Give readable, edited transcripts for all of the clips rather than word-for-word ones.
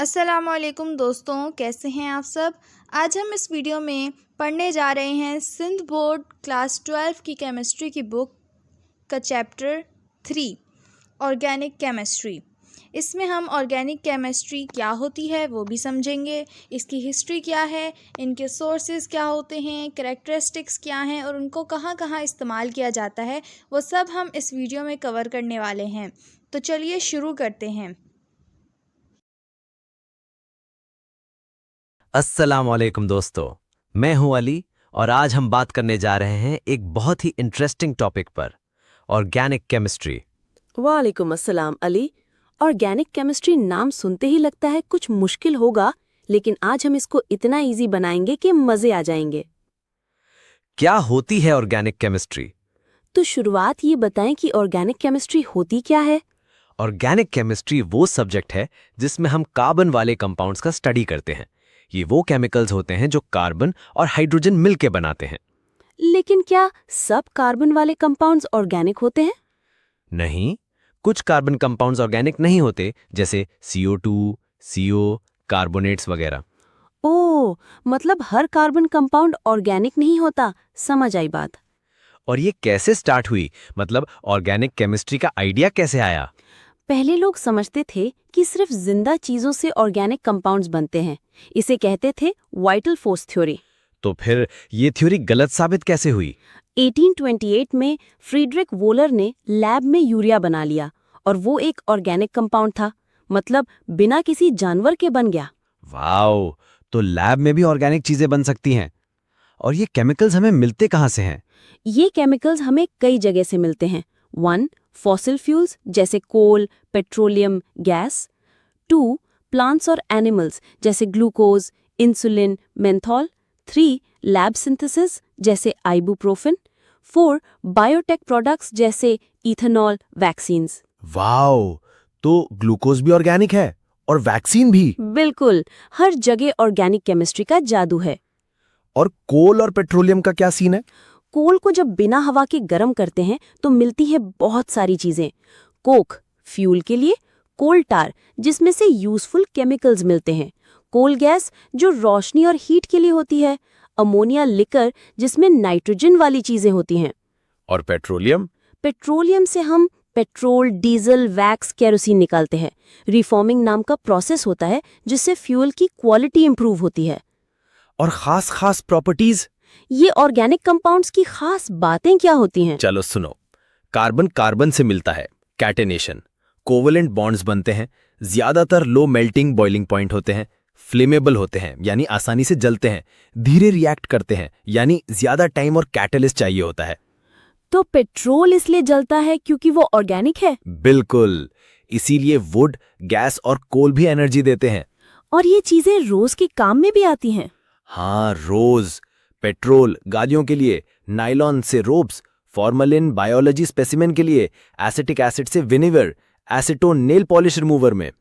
अस्सलामुअलैकुम दोस्तों, कैसे हैं आप सब। आज हम इस वीडियो में पढ़ने जा रहे हैं सिंध बोर्ड क्लास 12 की केमिस्ट्री की बुक का चैप्टर 3 ऑर्गेनिक केमिस्ट्री। इसमें हम ऑर्गेनिक केमिस्ट्री क्या होती है वो भी समझेंगे, इसकी हिस्ट्री क्या है, इनके सोर्सेज क्या होते हैं, करैक्टरिस्टिक्स क्या हैं और उनको कहाँ कहाँ इस्तेमाल किया जाता है, वो सब हम इस वीडियो में कवर करने वाले हैं। तो चलिए शुरू करते हैं। अस्सलाम वालेकुम दोस्तों, मैं हूं अली और आज हम बात करने जा रहे हैं एक बहुत ही इंटरेस्टिंग टॉपिक पर, ऑर्गेनिक केमिस्ट्री। वालेकुम अस्सलाम अली। ऑर्गेनिक केमिस्ट्री नाम सुनते ही लगता है कुछ मुश्किल होगा, लेकिन आज हम इसको इतना इजी बनाएंगे कि मजे आ जाएंगे। क्या होती है ऑर्गेनिक केमिस्ट्री? तो शुरुआत ये बताएं कि ऑर्गेनिक केमिस्ट्री होती क्या है। ऑर्गेनिक केमिस्ट्री वो सब्जेक्ट है जिसमें हम कार्बन वाले कंपाउंड्स का स्टडी करते हैं। ये वो केमिकल्स होते हैं जो कार्बन और हाइड्रोजन मिलके बनाते हैं। लेकिन क्या सब कार्बन वाले कंपाउंड्स ऑर्गेनिक होते हैं? नहीं, कुछ कार्बन कंपाउंड्स ऑर्गेनिक नहीं होते, जैसे CO2, CO, कार्बोनेट्स वगैरह। ओह, मतलब हर कार्बन कंपाउंड ऑर्गेनिक नहीं होता। समझ आई बात। और ये कैसे स्टार्ट हुई, मतलब ऑर्गेनिक केमिस्ट्री का आइडिया कैसे आया? पहले लोग समझते थे कि सिर्फ जिंदा चीजों से ऑर्गेनिक कंपाउंड्स बनते हैं। इसे कहते थे वाइटल फोर्स थ्योरी। तो फिर ये थ्योरी गलत साबित कैसे हुई? 1828 में फ्रीडरिक वोलर ने लैब में यूरिया बना लिया और वो एक ऑर्गेनिक कंपाउंड था, मतलब बिना किसी जानवर के बन गया। वाओ, तो लैब में भी ऑर्गेनिक चीजें बन सकती हैं। और ये केमिकल्स हमें मिलते कहाँ से हैं? ये केमिकल्स हमें कई जगह से मिलते हैं। 1. फॉसिल फ्यूल्स जैसे कोल, पेट्रोलियम, गैस। 2. प्लांट्स और एनिमल्स जैसे glucose, insulin, menthol. 3. Lab synthesis जैसे आइबुप्रोफेन। 4. बायोटेक प्रोडक्ट्स जैसे इथेनॉल, वैक्सीन्स। वाओ, तो ग्लूकोज भी ऑर्गेनिक है और वैक्सीन भी। बिल्कुल, हर जगह ऑर्गेनिक केमिस्ट्री का जादू है। और कोल और पेट्रोलियम का क्या सीन है? कोल को जब बिना हवा के गर्म करते हैं तो मिलती है बहुत सारी चीजें। कोक फ्यूल के लिए, कोल टार जिसमें से यूजफुल केमिकल्स मिलते हैं, कोल गैस जो रोशनी और हीट के लिए होती है, अमोनिया लिकर जिसमें नाइट्रोजन वाली चीजें होती हैं। और पेट्रोलियम? पेट्रोलियम से हम पेट्रोल, डीजल, वैक्स, केरोसिन निकालते हैं। रिफॉर्मिंग नाम का प्रोसेस होता है जिससे फ्यूल की क्वालिटी इंप्रूव होती है। और खास प्रॉपर्टीज? ये ऑर्गेनिक कंपाउंड्स की खास बातें क्या होती हैं? चलो सुनो। कार्बन कार्बन से मिलता है, कैटेनेशन। कोवेलेंट बॉन्ड्स बनते हैं, ज्यादातर लो मेल्टिंग बॉइलिंग पॉइंट होते हैं, फ्लेमेबल होते हैं यानी आसानी से जलते हैं, धीरे रिएक्ट करते हैं यानी ज्यादा टाइम और कैटलिस्ट चाहिए होता है। तो पेट्रोल इसलिए जलता है क्योंकि वो ऑर्गेनिक है। बिल्कुल, इसीलिए वुड, गैस और कोल भी एनर्जी देते हैं। और ये चीजें रोज के काम में भी आती हैं। हाँ, रोज। पेट्रोल गाड़ियों के लिए, नायलॉन से रोप्स, फॉर्मलिन बायोलॉजी स्पेसिमेन के लिए, एसिटिक एसिड से vinegar, acetone nail polish remover में।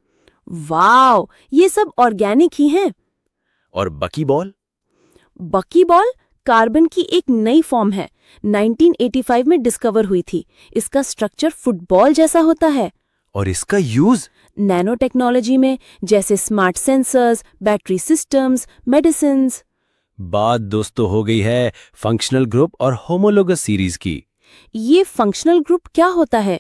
वाओ, ये सब ऑर्गेनिक ही हैं। और बकीबॉल? बकीबॉल कार्बन की एक नई फॉर्म है, 1985 में डिस्कवर हुई थी। इसका स्ट्रक्चर फुटबॉल जैसा होता है। और इसका यूज? नैनो टेक्नोलॉजी में, जैसे smart sensors, battery systems, medicines. बात दोस्तों हो गई है फंक्शनल ग्रुप और होमोलोगस सीरीज की। ये फंक्शनल ग्रुप क्या होता है?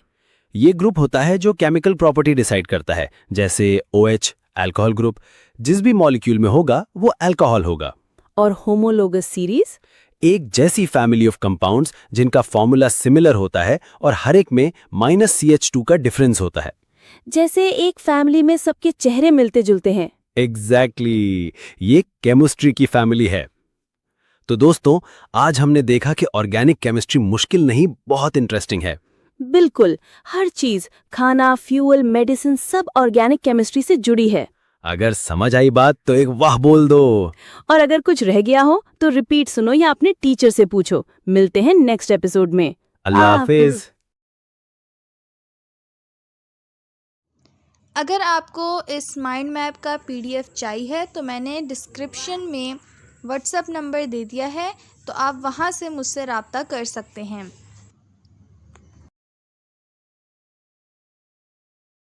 ये ग्रुप होता है जो केमिकल प्रॉपर्टी डिसाइड करता है, जैसे OH अल्कोहल ग्रुप। जिस भी मॉलिक्यूल में होगा वो अल्कोहल होगा। और होमोलोगस सीरीज? एक जैसी फैमिली ऑफ कंपाउंड्स जिनका फॉर्मूला सिमिलर होता है और हर एक में -CH2 का डिफरेंस होता है। जैसे एक फैमिली में सबके चेहरे मिलते जुलते हैं। एग्जैक्टली, ये केमिस्ट्री की फैमिली है। तो दोस्तों, आज हमने देखा कि ऑर्गेनिक केमिस्ट्री मुश्किल नहीं, बहुत इंटरेस्टिंग है। बिल्कुल, हर चीज, खाना, फ्यूल, मेडिसिन सब ऑर्गेनिक केमिस्ट्री से जुड़ी है। अगर समझ आई बात तो एक वाह बोल दो। और अगर कुछ रह गया हो तो रिपीट सुनो या अपने टीचर से पूछो। मिलते हैं नेक्स्ट एपिसोड में। अल्लाह हाफिज। अगर आपको इस माइंड मैप का PDF चाहिए तो मैंने डिस्क्रिप्शन में व्हाट्सएप नंबर दे दिया है, तो आप वहाँ से मुझसे रब्ता कर सकते हैं।